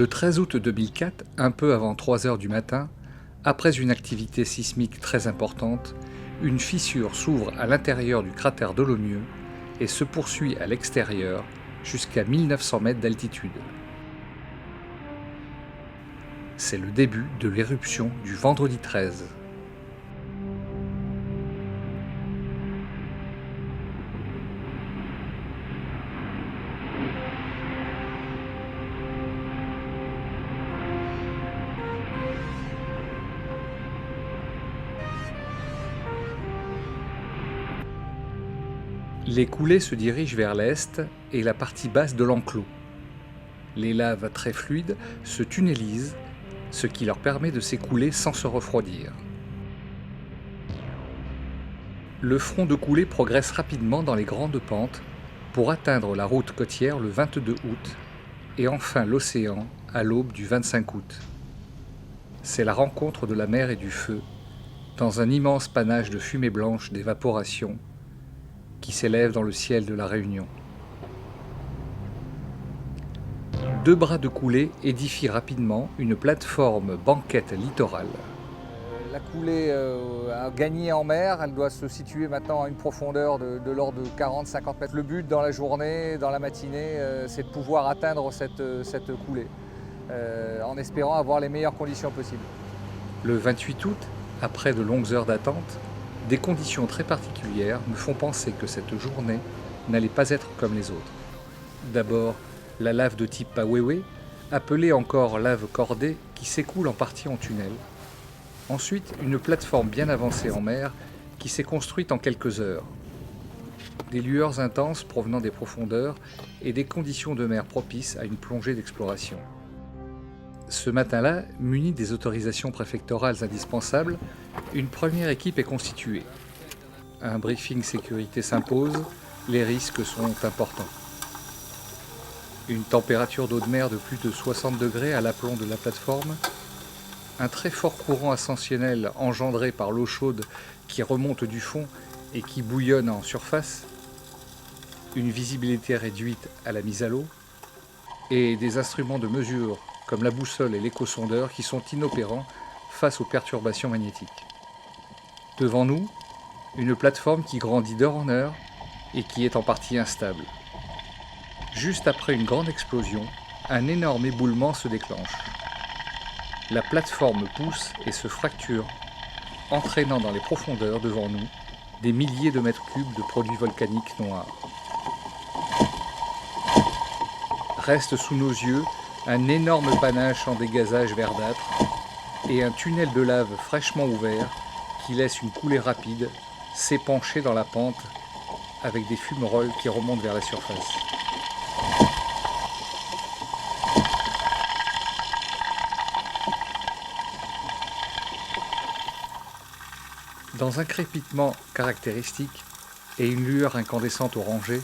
Le 13 août 2004, un peu avant 3 heures du matin, après une activité sismique très importante, une fissure s'ouvre à l'intérieur du cratère Dolomieu et se poursuit à l'extérieur jusqu'à 1900 mètres d'altitude. C'est le début de l'éruption du vendredi 13. Les coulées se dirigent vers l'est et la partie basse de l'enclos. Les laves très fluides se tunnelisent, ce qui leur permet de s'écouler sans se refroidir. Le front de coulée progresse rapidement dans les grandes pentes pour atteindre la route côtière le 22 août et enfin l'océan à l'aube du 25 août. C'est la rencontre de la mer et du feu, dans un immense panache de fumée blanche d'évaporation qui s'élève dans le ciel de la Réunion. Deux bras de coulée édifient rapidement une plateforme banquette littorale. La coulée a gagné en mer, elle doit se situer maintenant à une profondeur de l'ordre de 40-50 mètres. Le but dans la journée, dans la matinée, c'est de pouvoir atteindre cette coulée, en espérant avoir les meilleures conditions possibles. Le 28 août, après de longues heures d'attente, des conditions très particulières me font penser que cette journée n'allait pas être comme les autres. D'abord, la lave de type Pawewe, appelée encore lave cordée, qui s'écoule en partie en tunnel. Ensuite, une plateforme bien avancée en mer qui s'est construite en quelques heures. Des lueurs intenses provenant des profondeurs et des conditions de mer propices à une plongée d'exploration. Ce matin-là, muni des autorisations préfectorales indispensables, une première équipe est constituée. Un briefing sécurité s'impose, les risques sont importants. Une température d'eau de mer de plus de 60 degrés à l'aplomb de la plateforme, un très fort courant ascensionnel engendré par l'eau chaude qui remonte du fond et qui bouillonne en surface, une visibilité réduite à la mise à l'eau, et des instruments de mesure comme la boussole et l'échosondeur qui sont inopérants face aux perturbations magnétiques. Devant nous, une plateforme qui grandit d'heure en heure et qui est en partie instable. Juste après une grande explosion, un énorme éboulement se déclenche. La plateforme pousse et se fracture, entraînant dans les profondeurs devant nous des milliers de mètres cubes de produits volcaniques noirs. Reste sous nos yeux un énorme panache en dégazage verdâtre et un tunnel de lave fraîchement ouvert qui laisse une coulée rapide s'épancher dans la pente avec des fumerolles qui remontent vers la surface. Dans un crépitement caractéristique et une lueur incandescente orangée,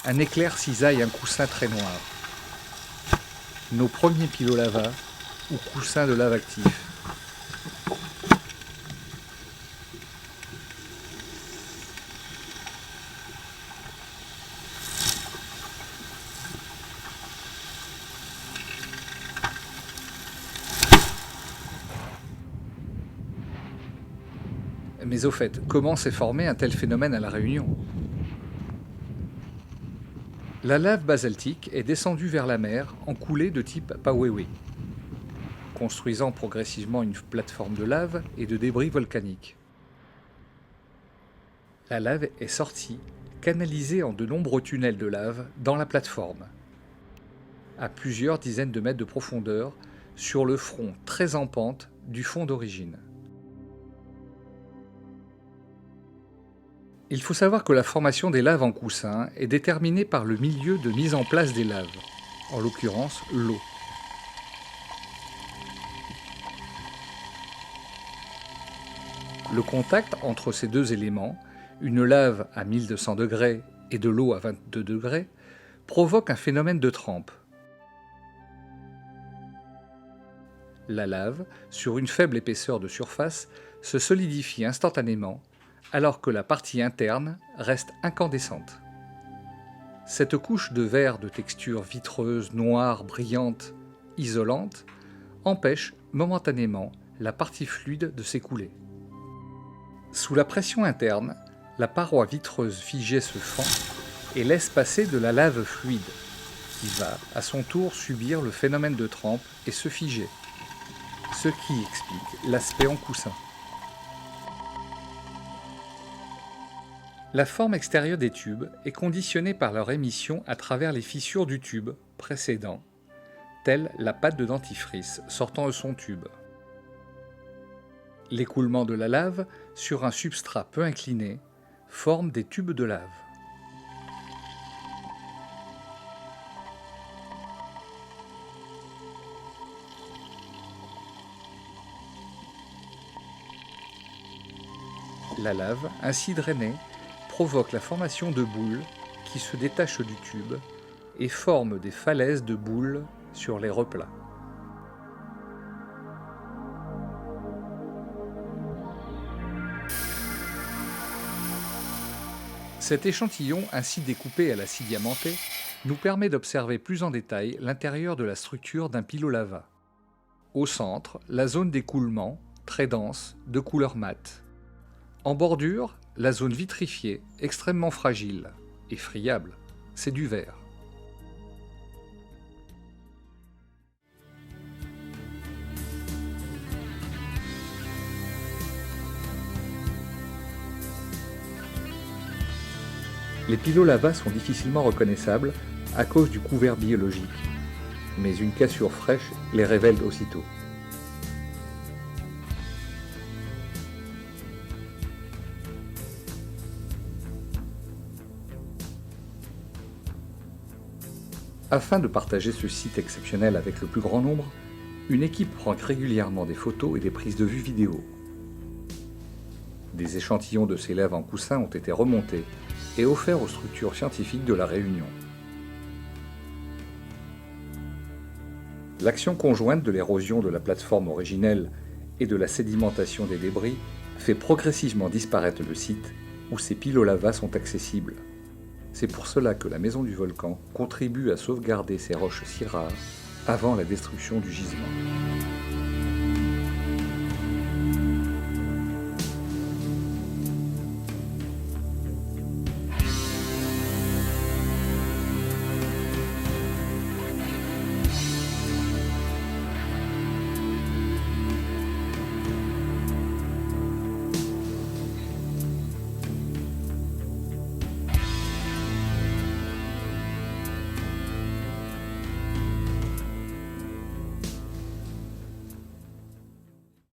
un éclair cisaille un coussin très noir. Nos premiers pilolavas ou coussins de lave actifs. Mais au fait, comment s'est formé un tel phénomène à La Réunion ? La lave basaltique est descendue vers la mer en coulée de type Pawewe, construisant progressivement une plateforme de lave et de débris volcaniques. La lave est sortie, canalisée en de nombreux tunnels de lave dans la plateforme, à plusieurs dizaines de mètres de profondeur, sur le front très en pente du fond d'origine. Il faut savoir que la formation des laves en coussin est déterminée par le milieu de mise en place des laves, en l'occurrence l'eau. Le contact entre ces deux éléments, une lave à 1200 degrés et de l'eau à 22 degrés, provoque un phénomène de trempe. La lave, sur une faible épaisseur de surface, se solidifie instantanément alors que la partie interne reste incandescente. Cette couche de verre de texture vitreuse, noire, brillante, isolante empêche momentanément la partie fluide de s'écouler. Sous la pression interne, la paroi vitreuse figée se fend et laisse passer de la lave fluide, qui va à son tour subir le phénomène de trempe et se figer, ce qui explique l'aspect en coussin. La forme extérieure des tubes est conditionnée par leur émission à travers les fissures du tube précédent, telle la pâte de dentifrice sortant de son tube. L'écoulement de la lave sur un substrat peu incliné forme des tubes de lave. La lave, ainsi drainée, provoque la formation de boules qui se détachent du tube et forment des falaises de boules sur les replats. Cet échantillon ainsi découpé à la scie diamantée nous permet d'observer plus en détail l'intérieur de la structure d'un pilolava. Au centre, la zone d'écoulement, très dense, de couleur mate. En bordure, la zone vitrifiée, extrêmement fragile et friable, c'est du verre. Les pilolavas sont difficilement reconnaissables à cause du couvert biologique, mais une cassure fraîche les révèle aussitôt. Afin de partager ce site exceptionnel avec le plus grand nombre, une équipe prend régulièrement des photos et des prises de vue vidéo. Des échantillons de ces laves en coussin ont été remontés et offerts aux structures scientifiques de la Réunion. L'action conjointe de l'érosion de la plateforme originelle et de la sédimentation des débris fait progressivement disparaître le site où ces pilolavas sont accessibles. C'est pour cela que la Maison du Volcan contribue à sauvegarder ces roches si rares avant la destruction du gisement.